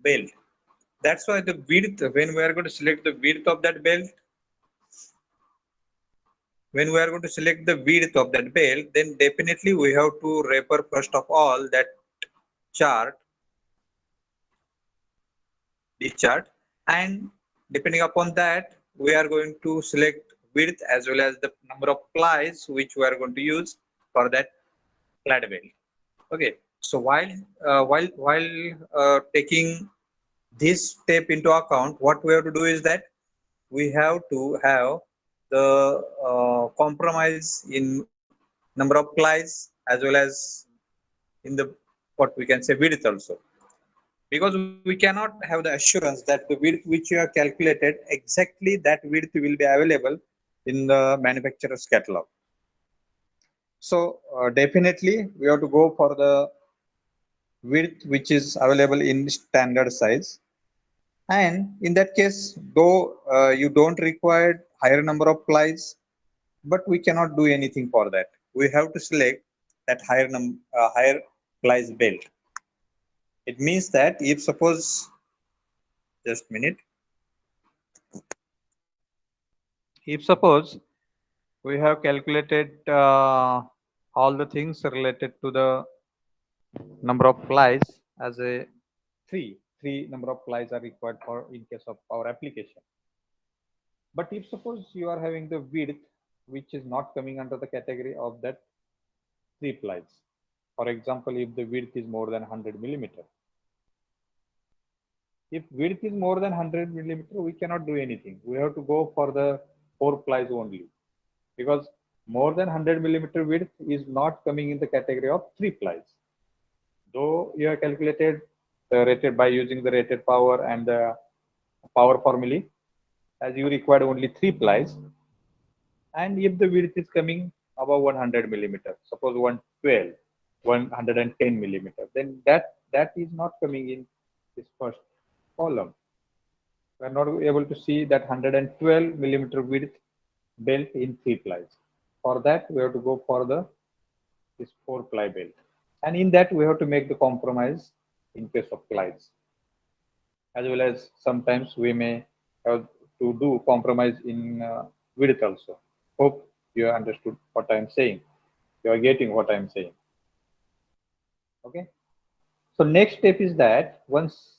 belt. That's why the width, when we are going to select the width of that belt, then definitely we have to refer first of all that chart, this chart, and depending upon that, we are going to select width as well as the number of plies which we are going to use for that flat belt. Okay, so while taking this step into account, what we have to do is that we have to have the compromise in number of plies as well as in the what we can say width also, because we cannot have the assurance that the width which you have calculated exactly that width will be available in the manufacturer's catalog. So definitely we have to go for the width which is available in standard size. And in that case, though you don't require higher number of plies, but we cannot do anything for that. We have to select that higher plies belt. It means that if suppose, just a minute, if suppose we have calculated all the things related to the number of plies as a three number of plies are required for in case of our application. But if suppose you are having the width which is not coming under the category of that three plies, for example, if the width is more than 100 millimeter, if width is more than 100 millimeter, we cannot do anything. We have to go for the 4 plies only, because more than 100 millimeter width is not coming in the category of 3 plies. Though you have calculated the rated by using the rated power and the power formulae, as you required only 3 plies, and if the width is coming above 100 millimeter, suppose 112, 110 millimeter, then that is not coming in this first column. We are not able to see that 112 millimeter width belt in 3 plies. For that, we have to go for this 4 ply belt, and in that we have to make the compromise in case of plies, as well as sometimes we may have to do compromise in width also. Hope you understood what I am saying. You are getting what I am saying. Okay. So next step is that once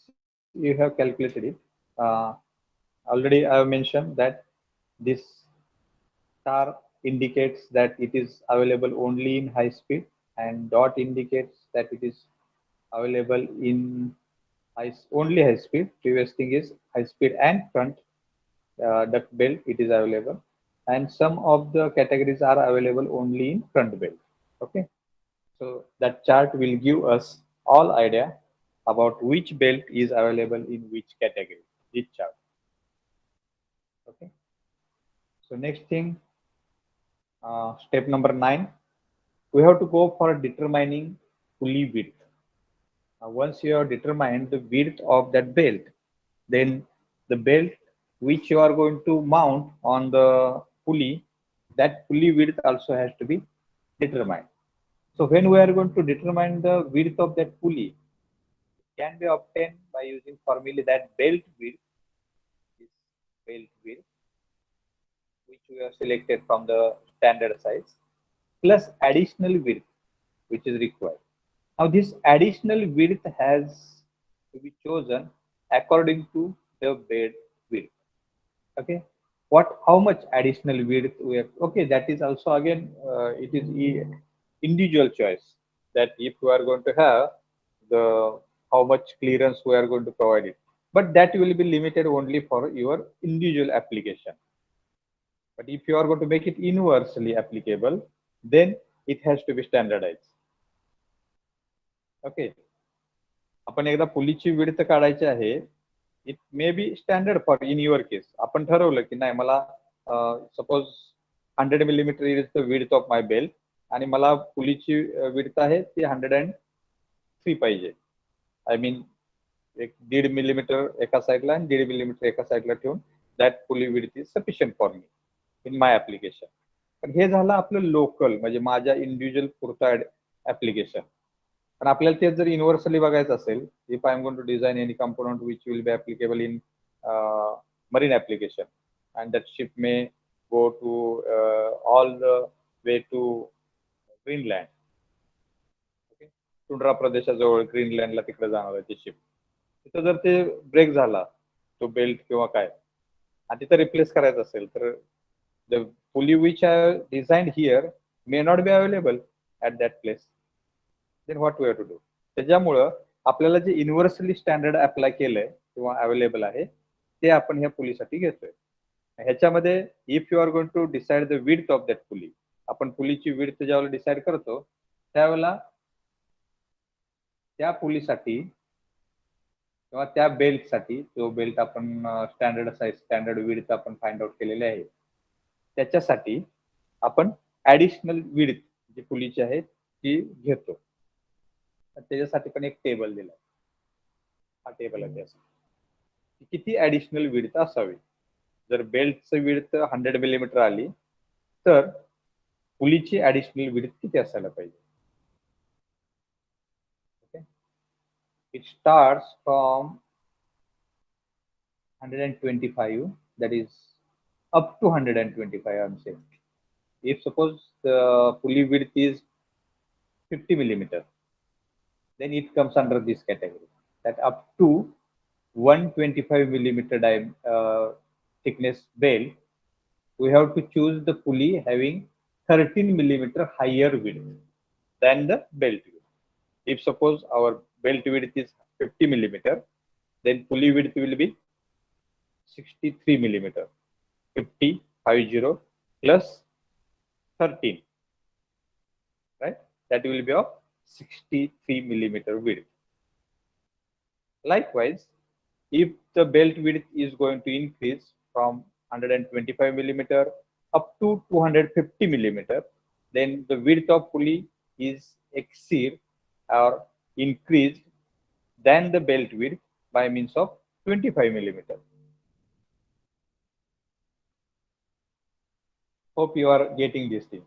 you have calculated it, uh, already I have mentioned that this star indicates that it is available only in high speed, and dot indicates that it is available in only high speed. Previous thing is high speed and front duct belt it is available, and some of the categories are available only in front belt. Okay, so that chart will give us all idea about which belt is available in which category, this chart. Okay, so next thing, step number 9, we have to go for determining pulley width. Once you have determined the width of that belt, then the belt which you are going to mount on the pulley, that pulley width also has to be determined. So when we are going to determine the width of that pulley, it can be obtained by using formula that belt width, this belt width which we have selected from the standard size, plus additional width which is required. Now this additional width has to be chosen according to the bed width. Okay, how much additional width we have? Okay, that is also again it is individual choice, that if you are going to have the how much clearance we are going to provide it, but that will be limited only for your individual application. But if you are going to make it universally applicable, then it has to be standardized. Okay, आपण एकदा पुलीची width काढायची आहे. It may be standard for in your case. आपण ठरवलं की नाही मला suppose 100 millimetre is the width of my belt आणि मला पुलीची विड्थ आहे ती 103 पाहिजे. आय मीन एक 1.5 मिलीमीटर एका साईडला आणि 1.5 मिलीमीटर एका साईडला ठेवून that pulley width is sufficient for me in my application. पण हे झालं आपलं लोकल, म्हणजे माझ्या इंडिव्हिज्युअल पुरता ऍप्लिकेशन. पण आपल्याला ते जर युनिव्हर्सली बघायचं असेल, if I am going to design any component which will be applicable in marine application, and that ship may go to all the way to Greenland. Okay. Tundra प्रदेशाजवळ ग्रीनलँडला तिकडे जाणार आहे ती शिप. तिथं जर ते ब्रेक झाला तो बेल्ट किंवा काय आणि तिथं रिप्लेस करायचं असेल तर the pulley which are designed here may not be available at that place. Then what we have to do? त्याच्यामुळं आपल्याला जे युनिव्हर्सली स्टँडर्ड अप्लाय केलंय किंवा अवेलेबल आहे ते आपण ह्या पुलीसाठी घेतोय. ह्याच्यामध्ये if you are going to decide the width of that pulley, आपण पुलीची विड्थ ज्यावेळेला डिसाइड करतो त्यावेळेला त्या पुलीसाठी किंवा त्या बेल्टसाठी, जो बेल्ट आपण स्टँडर्ड साईज स्टँडर्ड विड्थ आपण फाइंड आउट केलेले आहे त्याच्यासाठी आपण ऍडिशनल विड्थ जी पुलीची आहे ती घेतो. त्याच्यासाठी पण एक टेबल दिला, हा टेबल आहे त्यासाठी किती ऍडिशनल विड्थ असावी. जर बेल्टचं विड्थ 100 मिलीमीटर आली तर पुलीची ऍडिशनल विड्थ किती असायला पाहिजे. Okay, it starts from 125, that is up to 125 I'm saying. If suppose the pulley width is 50 millimeter, then it comes under this category, that up to 125 millimeter thickness belt, we have to choose the pulley having 13 millimeter higher width than the belt width. If suppose our belt width is 50 millimeter, then pulley width will be 63 millimeter. 50 plus 13, right? That will be of 63 millimeter width. Likewise, if the belt width is going to increase from 125 millimeter up to 250 millimeter, then the width of pulley is exceed or increased than the belt width by means of 25 millimeter. Hope you are getting this thing.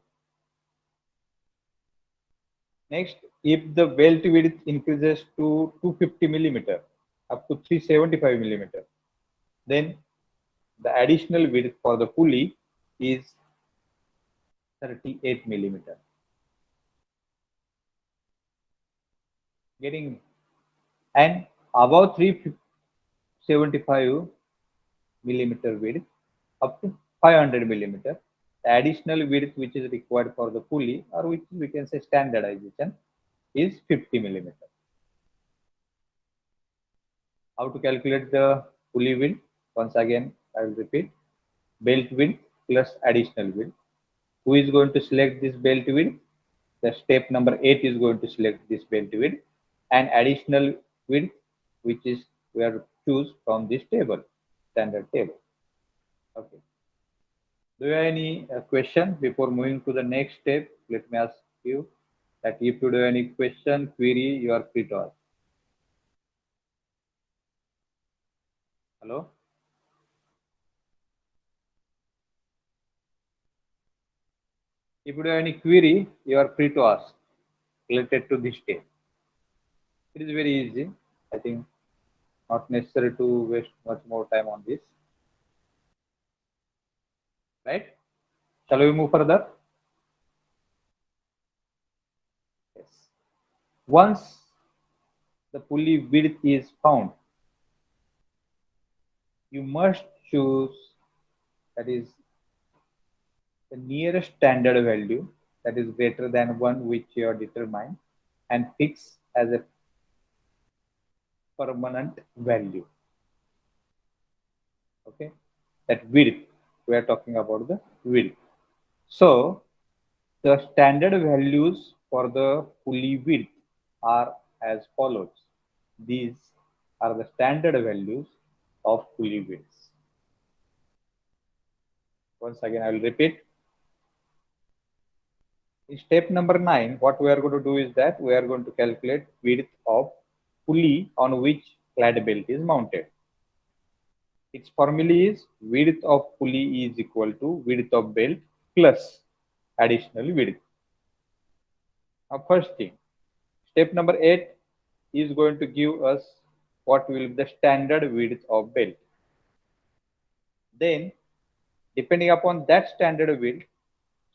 Next, if the belt width increases to 250 millimeter up to 375 millimeter, then the additional width for the pulley is 38 millimeter. Getting, and above 375 millimeter width up to 500 millimeter, the additional width which is required for the pulley, or which we can say standardization, is 50 millimeter. How to calculate the pulley width? Once again, I will repeat: belt width plus additional width. Who is going to select this belt width? The step number 8 is going to select this belt width, and additional width, which is we are to choose from this table, standard table. Okay. Do you have any question before moving to the next step? Let me ask you that if you do any question, query, you are free to ask. Hello? If you do have any query, you are free to ask related to this step. It is very easy. I think not necessary to waste much more time on this. Right? Shall we move further? Yes. Once the pulley width is found, you must choose, that is the nearest standard value that is greater than one which you have determined, and fix as a permanent value. Okay, that width, we are talking about the width. So the standard values for the pulley width are as follows. These are the standard values of pulley widths. Once again, I will repeat. In step number 9, what we are going to do is that we are going to calculate width of pulley on which clad belt is mounted. Its formula is width of pulley is equal to width of belt plus additional width. Now, first thing, Step number 8 is going to give us what will be the standard width of belt. Then, depending upon that standard width,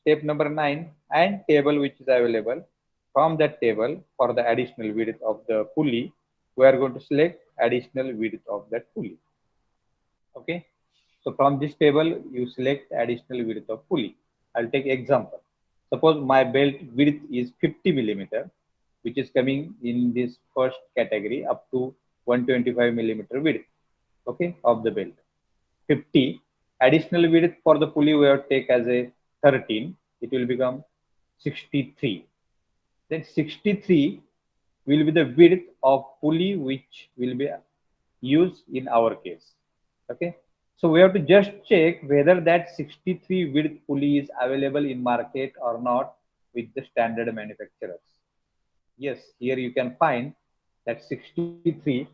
step number 9 and table which is available, from that table for the additional width of the pulley, we are going to select additional width of that pulley. Okay. So from this table, you select additional width of pulley. I'll take example. Suppose my belt width is 50 millimeter, which is coming in this first category up to 125 millimeter width, okay, of the belt. 50 additional width for the pulley we have take as a 13. It will become 63. Then 63 will be the width of pulley which will be used in our case. Okay. So we have to just check whether that 63 width pulley is available in market or not with the standard manufacturers. Yes, here you can find that 63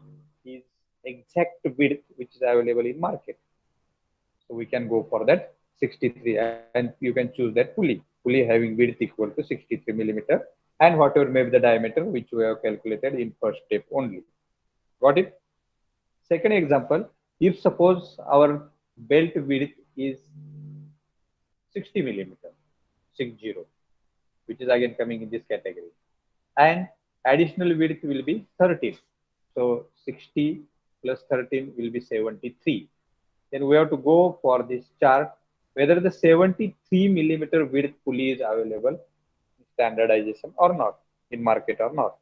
is exact width which is available in market. So we can go for that 63 and you can choose that pulley having width equal to 63 millimeter and whatever may be the diameter which we have calculated in first step only. Got it? Second example, if suppose our belt width is 60 millimeter, 60, which is again coming in this category, and additional width will be 13. So 60 plus 13 will be 73. Then we have to go for this chart whether the 73 millimeter width pulley is available in standardization or not, in market or not.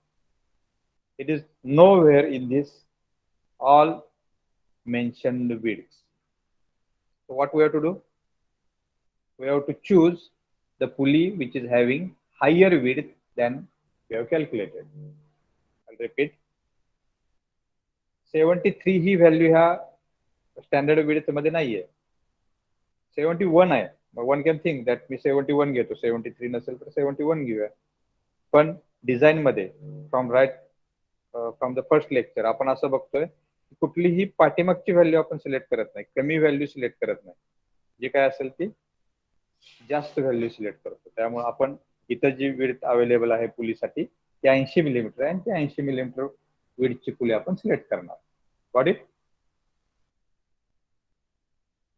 It is nowhere in this all mentioned widths. So what we have to do? We have to choose the pulley which is having higher width than we have calculated. I'll repeat. 73 he value ह्या standard width मध्ये नाहीये. 71 आहे. मग one can think that मी 71 घेतो. 73 नसेल तर 71 घेऊया. पण design मध्ये फ्रॉम द फर्स्ट लेक्चर आपण असं बघतोय कुठलीही पाठीमागची व्हॅल्यू आपण सिलेक्ट करत नाही, कमी व्हॅल्यू सिलेक्ट करत नाही. जे काय असेल ती जास्त व्हॅल्यू सिलेक्ट करतो. त्यामुळे आपण इथं जी विड्थ अवेलेबल आहे पुलीसाठी ती 80 मिलीमीटर आहे आणि ती 80 मिलीमीटर विड्थची पुली आपण सिलेक्ट करणार. Got it?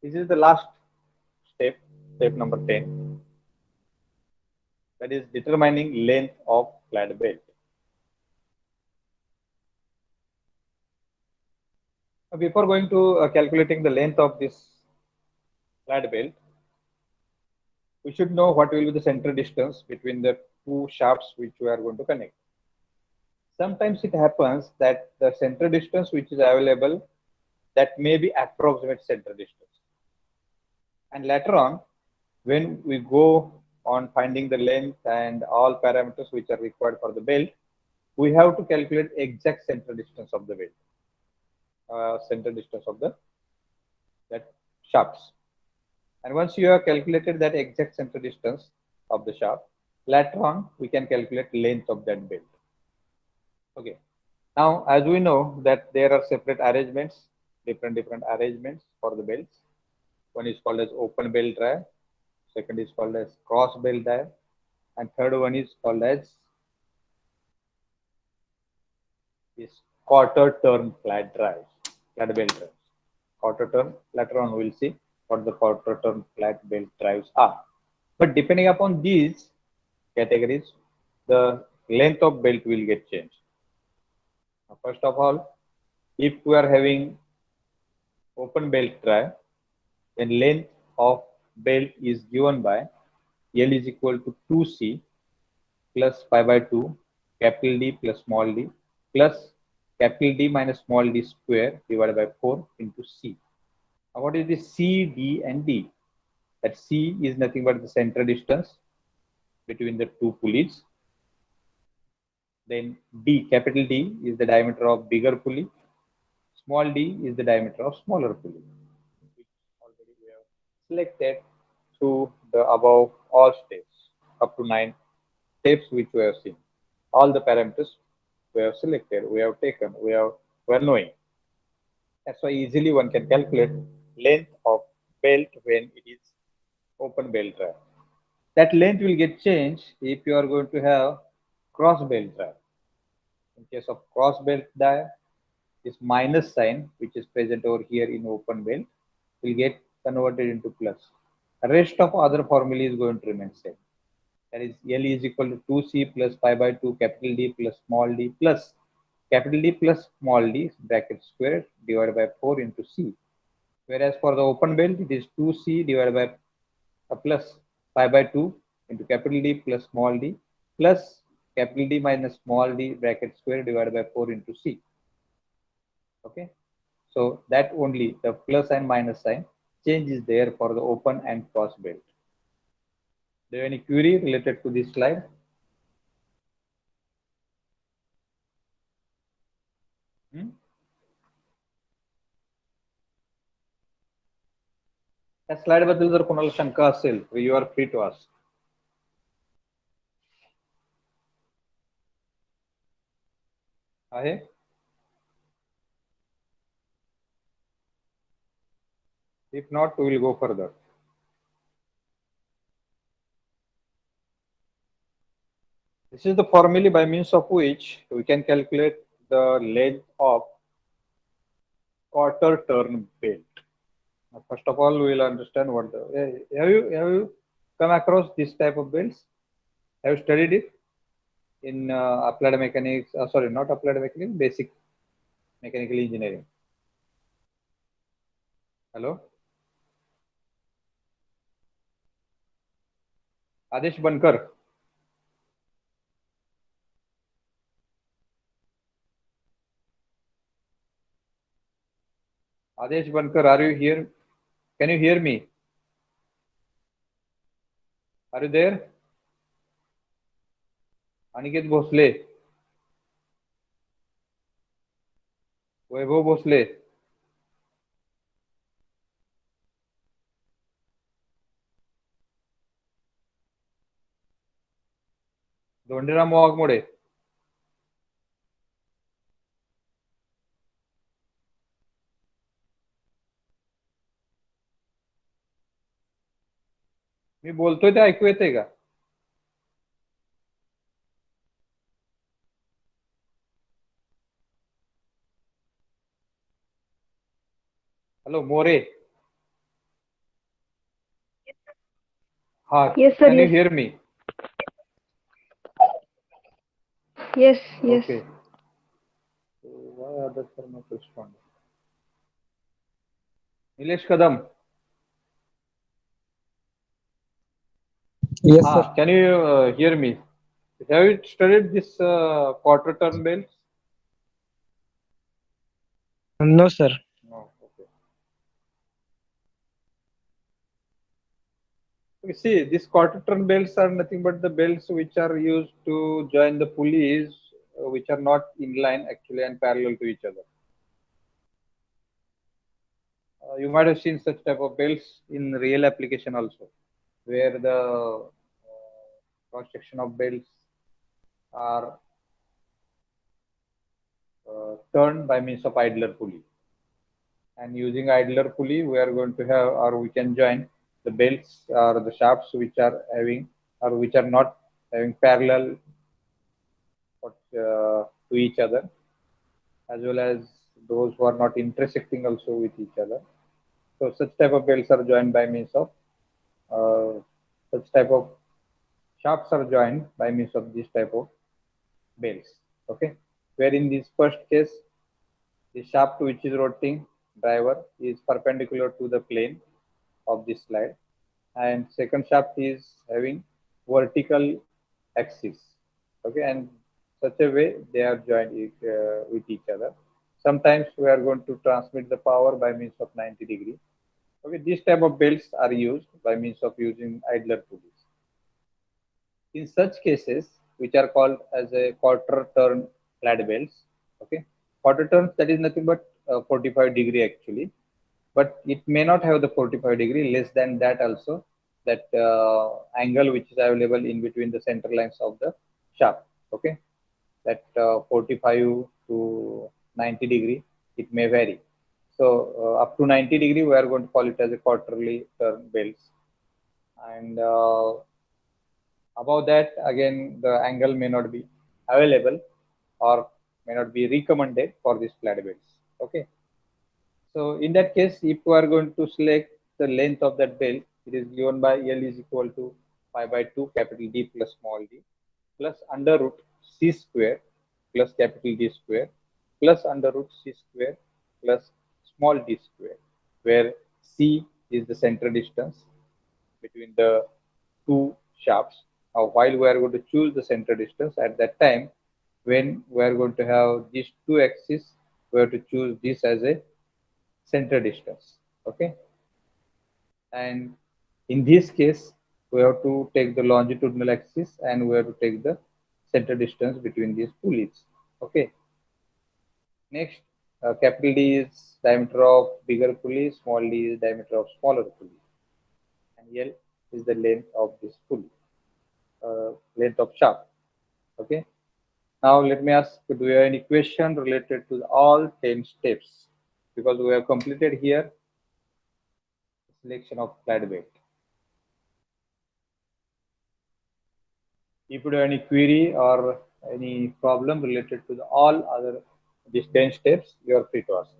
This is the last step, step number 10. That is determining length of flat belt. Before going to calculating the length of this flat belt, we should know what will be the center distance between the two shafts which we are going to connect. Sometimes it happens that the center distance which is available, that may be approximate center distance. And later on, when we go on finding the length and all parameters which are required for the belt, we have to calculate exact center distance of the belt, center distance of that shafts. And once you have calculated that exact center distance of the shaft, later on we can calculate length of that belt. Okay. Now, as we know that there are separate arrangements, different arrangements for the belts. One is called as open belt drive, second is called as cross belt drive, and third one is called as this quarter turn flat drive, flat belt drive. Quarter turn, later on we'll see what the quarter turn flat belt drives are. But depending upon these categories, the length of belt will get changed. Now, first of all, if we are having open belt drive, then length of belt is given by L is equal to 2C plus pi by 2 capital D plus small d plus capital D minus small d square divided by 4 into C. Now what is the C, D and D? That C is nothing but the center distance between the two pulleys. Then D, capital D is the diameter of bigger pulley. Small d is the diameter of smaller pulley. Already we have selected through the above all steps, up to 9 steps which we have seen. All the parameters we have selected, we have taken, we are knowing. That's why easily one can calculate length of belt when it is open belt drive. That length will get changed if you are going to have cross belt drive. In case of cross belt die, this minus sign, which is present over here in open belt, will get converted into plus. The rest of other formula is going to remain same. That is L is equal to 2C plus pi by 2 capital D plus small d plus capital D plus small d bracket square divided by 4 into C. Whereas for the open belt, it is 2C divided by plus pi by 2 into capital D plus small d plus capital D minus small d bracket square divided by 4 into C. Okay. So that only the plus and minus sign change is there for the open and cross belt. Do you have any query related to this slide? या slide बद्दल जर कोणाला शंका असेल तर you are free to ask. आहे? If not, we will go further. This is the formula by means of which we can calculate the length of quarter turn belt. Now, first of all, we will understand what the have you come across this type of belts? Have you studied it in applied mechanics? Sorry, not applied mechanics, basic mechanical engineering. Hello, Adesh Bankar. Adesh Bankar, are you here? Can you hear me? Are you there? Aniket Bhosale, Vaibhav Bhosale, Dhondiram Waghmode. मी बोलतोय ते ऐकू येते का? Hello More. हा, Yes, sir. can you Yes. hear me? Yes. Yes. Okay. So why others are not responding? Nilesh Kadam. Yes, sir. Can you hear me? Have you studied this quarter turn belts? No, sir. No. Okay. You see, these quarter turn belts are nothing but the belts which are used to join the pulleys, which are not in line actually and parallel to each other. You might have seen such type of belts in real application also, where the cross section of belts are turned by means of idler pulley. And using idler pulley, we are going to have, or we can join the belts or the shafts which are having, or which are not having parallel to each other, as well as those who are not intersecting also with each other. So such type of belts are joined by means of such type of shafts are joined by means of this type of belts. Okay, where in this first case, the shaft which is rotating driver is perpendicular to the plane of this slide, and second shaft is having vertical axis. Okay, and such a way they are joined with each other. Sometimes we are going to transmit the power by means of 90-degree. Okay, these type of belts are used by means of using idler pulleys. In such cases, which are called as a quarter turn flat belts, okay, quarter turns, that is nothing but 45-degree actually, but it may not have the 45-degree, less than that also, that angle which is available in between the center lines of the shaft. Okay, that 45 to 90-degree, it may vary. So up to 90-degree, we are going to call it as a quarterly turn belts, and above that again the angle may not be available, or may not be recommended for these flat belts. Okay. So in that case, if we are going to select the length of that belt, it is given by L is equal to pi by 2 capital D plus small d plus under root C square plus capital D square plus under root C square plus small d square, where C is the center distance between the two shafts. Now, while we are going to choose the center distance at that time, when we are going to have these two axes, we have to choose this as a center distance. Okay. And in this case, we have to take the longitudinal axis and we have to take the center distance between these two leads. Okay. Next, capital D is diameter of bigger pulley, small d is diameter of smaller pulley, and L is the length of this pulley, length of shaft. Okay. Now let me ask, do you have any question related to all 10 steps? Because we have completed here selection of flat belt. If you have any query or any problem related to all other these 10 steps, you are free to ask.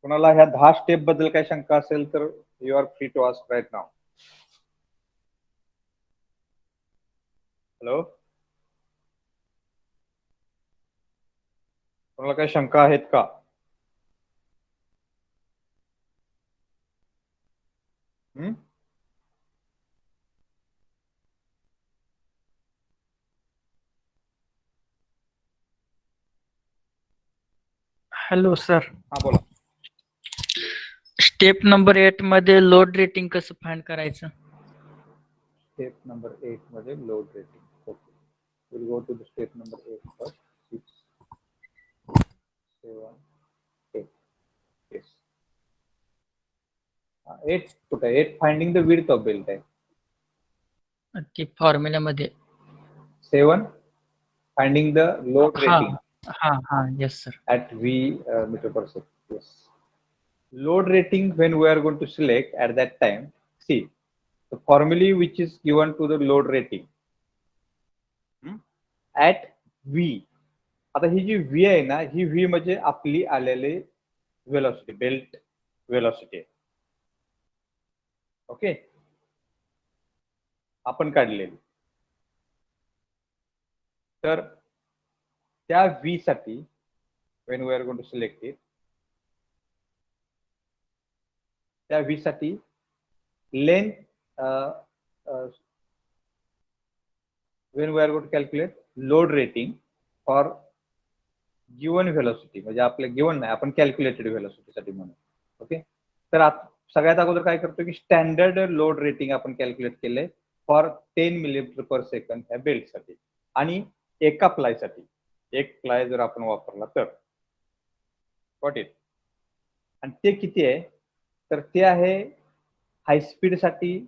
कोणाला ह्या 10 step बद्दल काही शंका असेल तर you are free to ask right now. Hello, कोणाला काही शंका आहेत का? Hello sir. हा बोला. स्टेप नंबर 8 मध्ये लोड रेटिंग कसं फाइंड करायचं? स्टेप नंबर 8 मध्ये load rating. Okay, will go to the step number 8 first. 6 7 8. Yes, 8 कुठे? 8 finding the width of belt आहे. ते फॉर्म्युला मध्ये. 7 फाइंडिंग द लोड रेटिंग. हा, yes sir. At V meter per second. Yes. Load rating, when we are going to select at that time, see the formula which is given to the load rating at V. आता ही जी V आहे ना, ही V म्हणजे आपली आलेली velocity, belt velocity. Okay, आपण काढलेली. तर त्या V साठी when we are going to select it, त्या V साठी length when we are going to calculate load rating for given velocity, म्हणजे आपल्या गिवन नाही, आपण कॅल्क्युलेटेड वेलोसिटी साठी म्हणून. ओके, तर सगळ्यात अगोदर काय करतो की स्टँडर्ड लोड रेटिंग आपण कॅल्क्युलेट केले फॉर 10 मिलीमीटर पर सेकंड ह्या बेल्ट साठी आणि एका प्लाय साठी. एक प्लाय जर आपण वापरला तर गॉट इट. आणि ते किती आहे? तर ते आहे हाय स्पीड साठी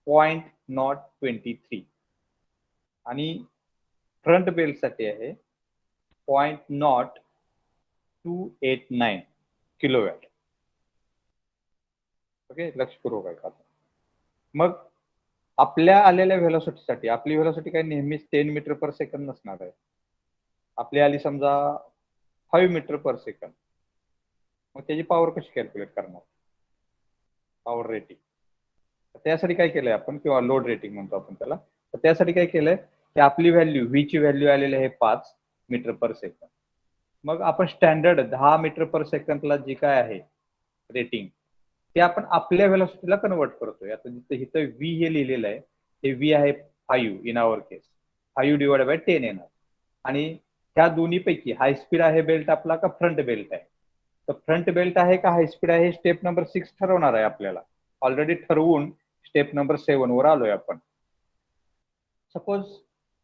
0.023 आणि फ्रंट बेल्ट साठी आहे 0.0289 किलोवॅट. ओके, लक्ष पूर्वक ऐका. मग आपल्या आलेल्या व्हेलॉसिटीसाठी, आपली व्हेलॉसिटी काही नेहमीच 10 मीटर पर सेकंड नसणार आहे. आपली आली समजा 5 मीटर पर सेकंड. मग त्याची पॉवर कशी कॅल्क्युलेट करणार? Power rating. त्यासाठी काय केलंय आपण, किंवा लोड रेटिंग म्हणतो आपण त्याला. तर त्यासाठी काय केलंय की आपली व्हॅल्यू, व्ही ची व्हॅल्यू आलेली आहे 5 मीटर पर सेकंड. मग आपण स्टँडर्ड 10 मीटर पर सेकंडला जी काय आहे रेटिंग, ते आपण आपल्या व्हेलॉसिटीला कन्वर्ट करतोय. आता इथं व्ही हे लिहिलेलं आहे, हे व्ही आहे 5 in our case, 5 divide by 10 येणार. आणि ह्या दोन्ही पैकी हाय स्पीड आहे बेल्ट आपला का फ्रंट बेल्ट आहे? तर फ्रंट बेल्ट आहे का हाय स्पीड आहे, स्टेप नंबर 6 ठरवणार आहे आपल्याला. ऑलरेडी ठरवून स्टेप नंबर 7 वर आलोय आपण. सपोज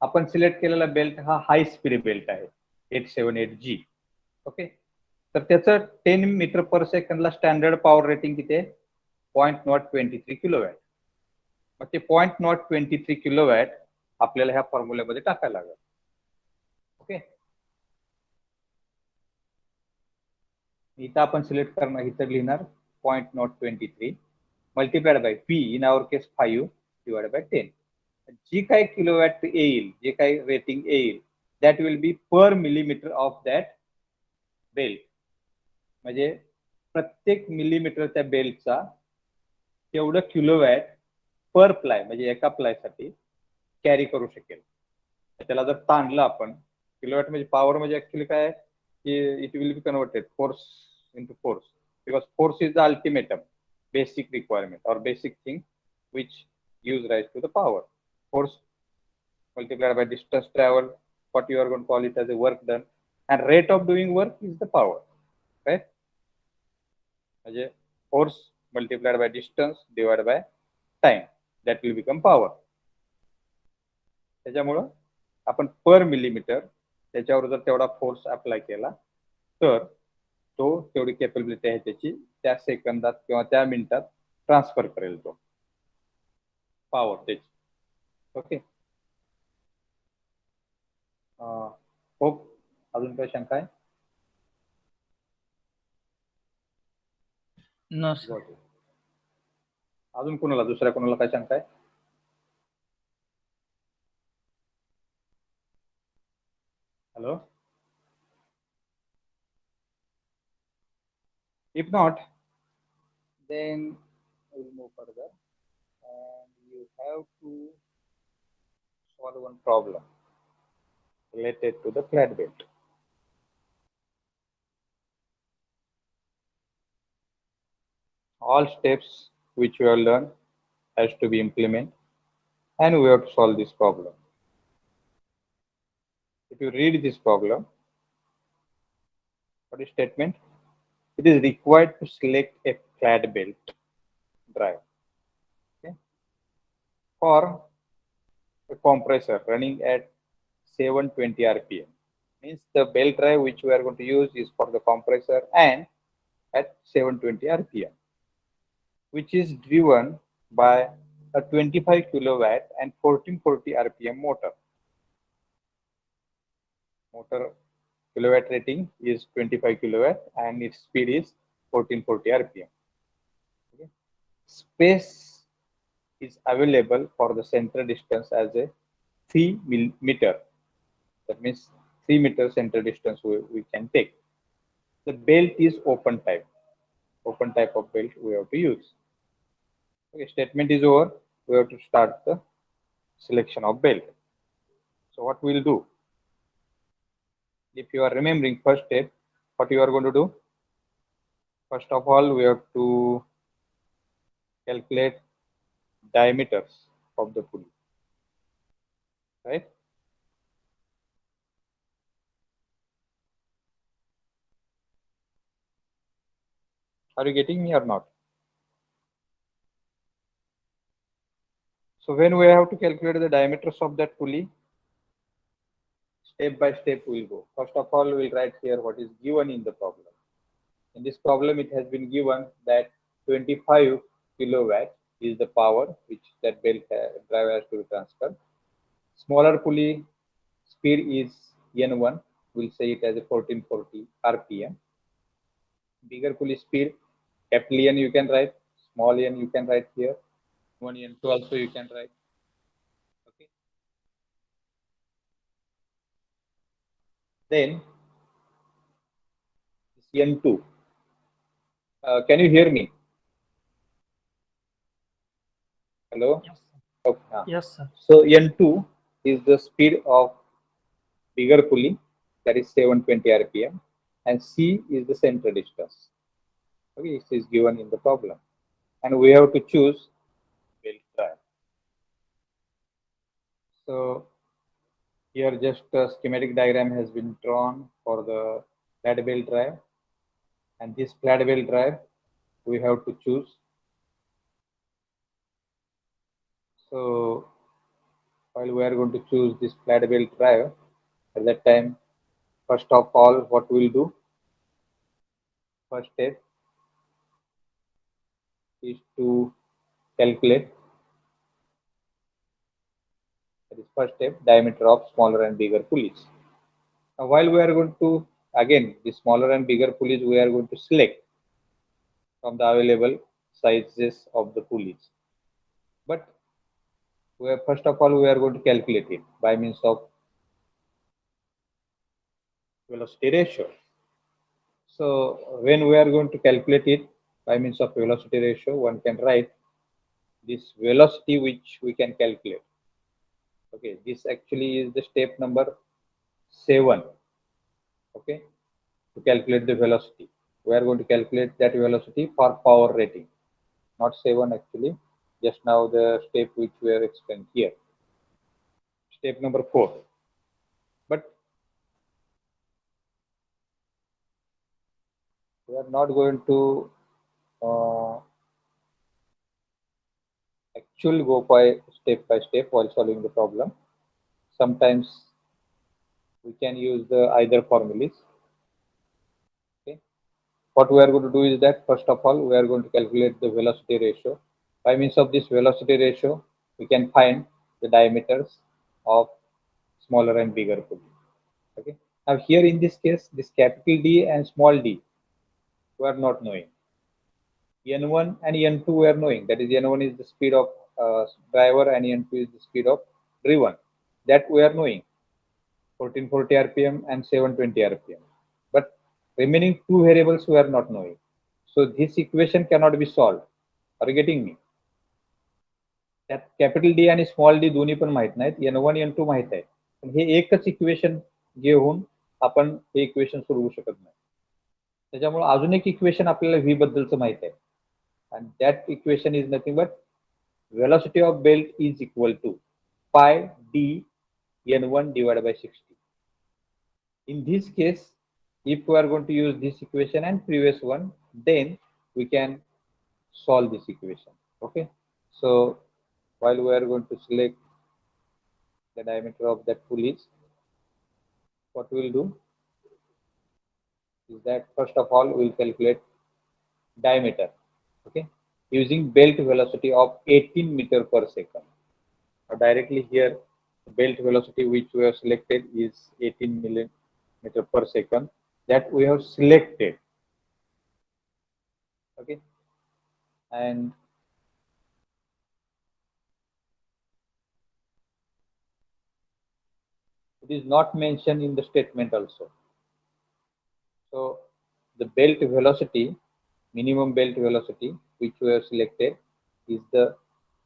आपण सिलेक्ट केलेला बेल्ट हा हाय स्पीड बेल्ट आहे 878G. ओके, तर त्याचं 10 मीटर पर सेकंडला स्टँडर्ड पॉवर रेटिंग किती आहे? 0.023 किलोवॅट. मग ते 0.023 किलोवॅट आपल्याला ह्या फॉर्म्युल्यामध्ये टाकायला लागेल. ओके, इथं आपण सिलेक्ट करणार, इथं लिहिणार 0.023 multiplied by P, in our case 5 divided by 10. जी काय किलोवॅट येईल, जे काय रेटिंग येईल, that will be per millimeter of that belt. म्हणजे प्रत्येक मिलीमीटर त्या बेल्टचा तेवढं किलोवॅट पर प्लाय म्हणजे एका प्लायसाठी कॅरी करू शकेल. त्याला जर ताणलं आपण, किलोवॅट म्हणजे पॉवर म्हणजे ऍक्च्युली काय की it will be converted force into force, because force is the ultimate basic requirement or basic thing which gives rise to the power. Force multiplied by distance traveled, what you are going to call it as a work done, and rate of doing work is the power, right? म्हणजे force multiplied by distance divided by time, that will become power. त्याच्यामुळं आपण पर millimetre त्याच्यावर जर तेवढा force apply केला तर तो तेवढी कॅपेबिलिटी आहे त्याची त्या सेकंदात किंवा त्या मिनिटात ट्रान्सफर करेल तो पॉवर त्याची. ओके, होप अजून काही शंका आहे? No sir. अजून कोणाला दुसऱ्या कोणाला काय शंका आहे? Hello, if not then we'll move further and you have to solve one problem related to the flat belt. All steps which we have learned has to be implemented and we have to solve this problem. If you read this problem, what is statement? It is required to select a flat belt drive, okay, for a compressor running at 720 rpm. Means the belt drive which we are going to use is for the compressor and at 720 rpm, which is driven by a 25 kilowatt and 1440 rpm motor. Motor kilowatt rating is 25 kilowatt and its speed is 1440 rpm. Okay. Space is available for the center distance as a 3 meter. That means 3 meter center distance we can take. The belt is open type. Open type of belt we have to use. Okay, statement is over. We have to start the selection of belt. So what we'll do? If you are remembering first step, what you are going to do? First of all, we have to calculate diameters of the pulley, right? Are you getting me or not? So when we have to calculate the diameters of that pulley, step by step we'll go. First of all, we'll write here what is given in the problem. In this problem, it has been given that 25 kilowatt is the power which that belt drive has to be transferred. Smaller pulley speed is N1. We'll say it as a 1440 RPM. Bigger pulley speed, capital N you can write, small n you can write here, N1, N2 also you can write. Okay. Then N2. Can you hear me? Hello? Yes, Okay. yes sir. So N2 is the speed of bigger pulley, that is 720 rpm, and C is the center distance. Okay, this is given in the problem, and we have to choose belt drive. So here just a schematic diagram has been drawn for the flat belt drive, and this flat belt drive we have to choose. So while we are going to choose this flat belt drive, at that time, first of all, what we'll do? First step is to calculate, that is first step, diameter of smaller and bigger pulleys. Now while we are going to, again, the smaller and bigger pulleys we are going to select from the available sizes of the pulleys. But first of all, we are going to calculate it by means of velocity ratio. So when we are going to calculate it by means of velocity ratio, one can write this velocity which we can calculate. Okay, this actually is the step number 7. Okay, to calculate the velocity, we are going to calculate that velocity for power rating, not 7 actually. Just now the step which we have explained here, step number 4. But we are not going to actually go by step while solving the problem. Sometimes we can use the either formulas. Okay, what we are going to do is that first of all we are going to calculate the velocity ratio. By means of this velocity ratio, we can find the diameters of smaller and bigger pulley. Okay, now here in this case, this capital D and small d we are not knowing. N1 and N2 we are knowing, that is N1 is the speed of driver and N2 is the speed of driven, that we are knowing, 1440 rpm and 720 rpm. But remaining two variables we are not knowing, so this equation cannot be solved. Are you getting me? त्यात capital D आणि small D दोन्ही पण माहित नाहीत, N1 N2 माहित आहे, पण हे एकच इक्वेशन घेऊन आपण हे इक्वेशन सोडवू शकत नाही. त्याच्यामुळे अजून एक इक्वेशन आपल्याला व्ही बद्दलचं माहित आहे, and that equation is nothing but velocity of belt is equal to pi d n1 divided by 60. In this case, if we are going to use this equation and previous one, then we can solve this equation. Okay, so while we are going to select the diameter of that pulleys, what we will do is that first of all we will calculate diameter, okay, using belt velocity of 18 meter per second. Directly here, the belt velocity which we have selected is 18 millimeter per second, that we have selected. Okay, and it is not mentioned in the statement also. So the belt velocity, minimum belt velocity which we have selected is the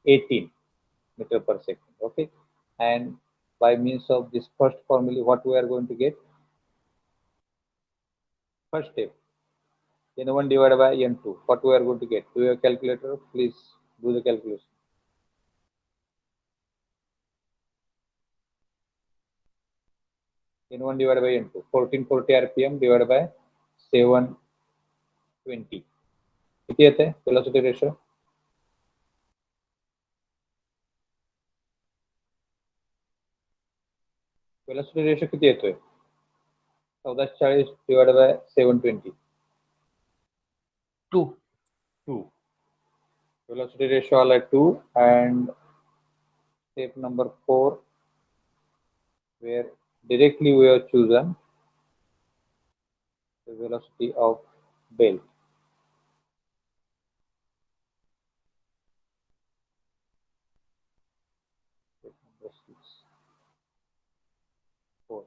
18 meter per second. Okay, and by means of this first formula, what we are going to get? First step, N1 divided by N2. What we are going to get? Do you have a calculator? Please do the calculation. N1 divided by N2. 1440 rpm divided by 720. किती येते velocity ratio? Velocity ratio किती येतोय? 1440 divided by 720. 2. Velocity ratio आला 2, and step number 4, where directly we have chosen the velocity of belt. Step number 6, 4.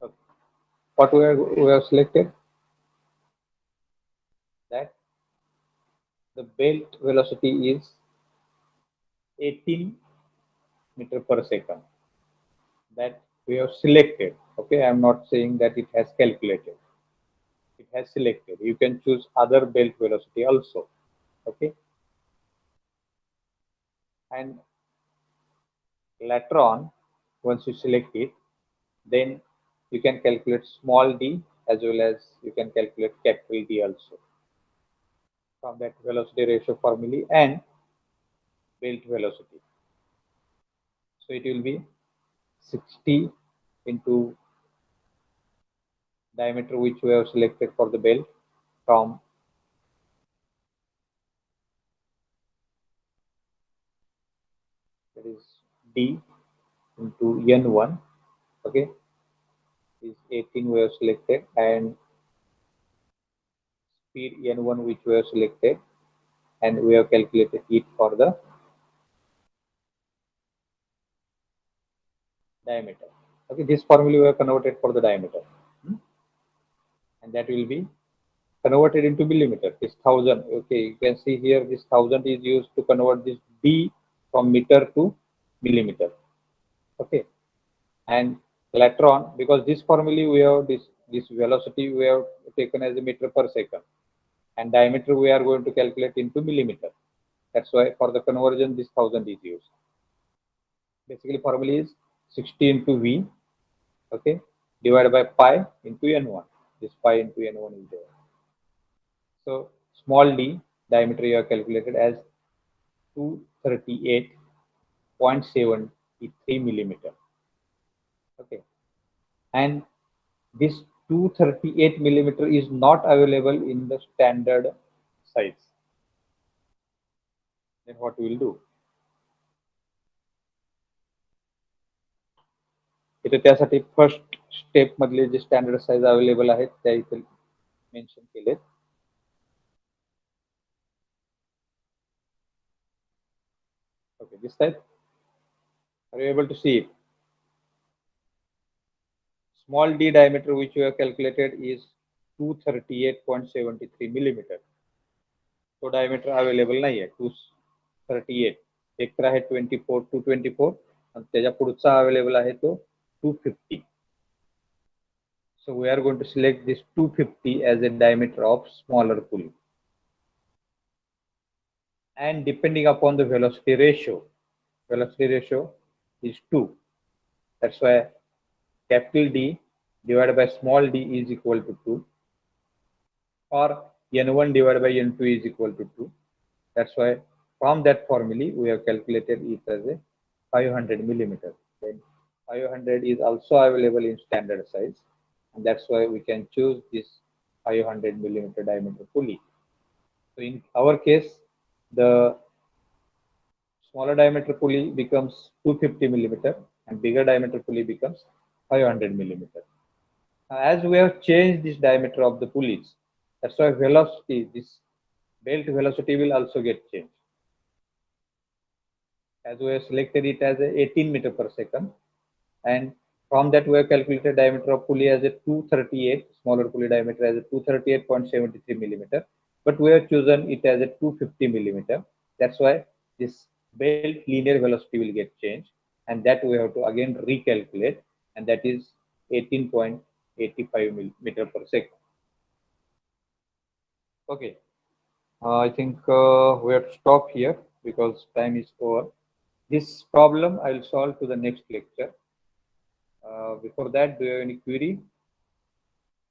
Okay. What we have selected? That the belt velocity is 18 meter per second, that we have selected. Okay, I am not saying that it has calculated, it has selected. You can choose other belt velocity also. Okay, and later on, once you select it, then you can calculate small d as well as you can calculate capital D also from that velocity ratio formula and belt velocity. So it will be 60 into diameter which we have selected for the belt from that is D into N1. Okay, is 18 we have selected, and speed n1 which we have selected, and we have calculated it for the diameter. Okay, this formula we have converted for the diameter. And that will be converted into millimeter. This 1000. Okay, you can see here this 1000 is used to convert this d from meter to millimeter. Okay, and later on, because this formula we have this velocity we have taken as a meter per second, and diameter we are going to calculate into millimeter. That's why for the conversion this 1000 is used. Basically, formula is 60 into v, okay, divided by pi into n1. This pi into n1 is there. So small d diameter you have calculated as 238.73 millimeter. Okay, and this 238 millimeter is not available in the standard size. Then what we will do? इथे त्यासाठी first step मधले जे standard size available आहेत त्या इथे mention केलेत. Okay, this side. Are you able to see it? Small d diameter which we have calculated is 238.73 millimeter. तो diameter available नाही आहे 238. एक तर आहे 24 224 आणि त्याच्या पुढचा अवेलेबल आहे तो 250. So we are going to select this 250 as a diameter of smaller pulley. And depending upon the velocity ratio is 2. That's why capital D divided by small d is equal to 2, or n1 divided by n2 is equal to 2. That's why from that formula we have calculated it as a 500 millimeter. Then 500 is also available in standard size, and that's why we can choose this 500 millimeter diameter pulley. So in our case, the smaller diameter pulley becomes 250 millimeter and bigger diameter pulley becomes 500 millimeter. As we have changed this diameter of the pulleys, that's why velocity, this belt velocity will also get changed. As we have selected it as a 18 meter per second, and from that we have calculated diameter of pulley as a 238, smaller pulley diameter as a 238.73 millimeter, but we have chosen it as a 250 millimeter. That's why this belt linear velocity will get changed, and that we have to again recalculate, and that is 18.85 meter per second. Okay, I think we have to stop here because time is over. This problem I will solve to the next lecture. Before that, do you have any query?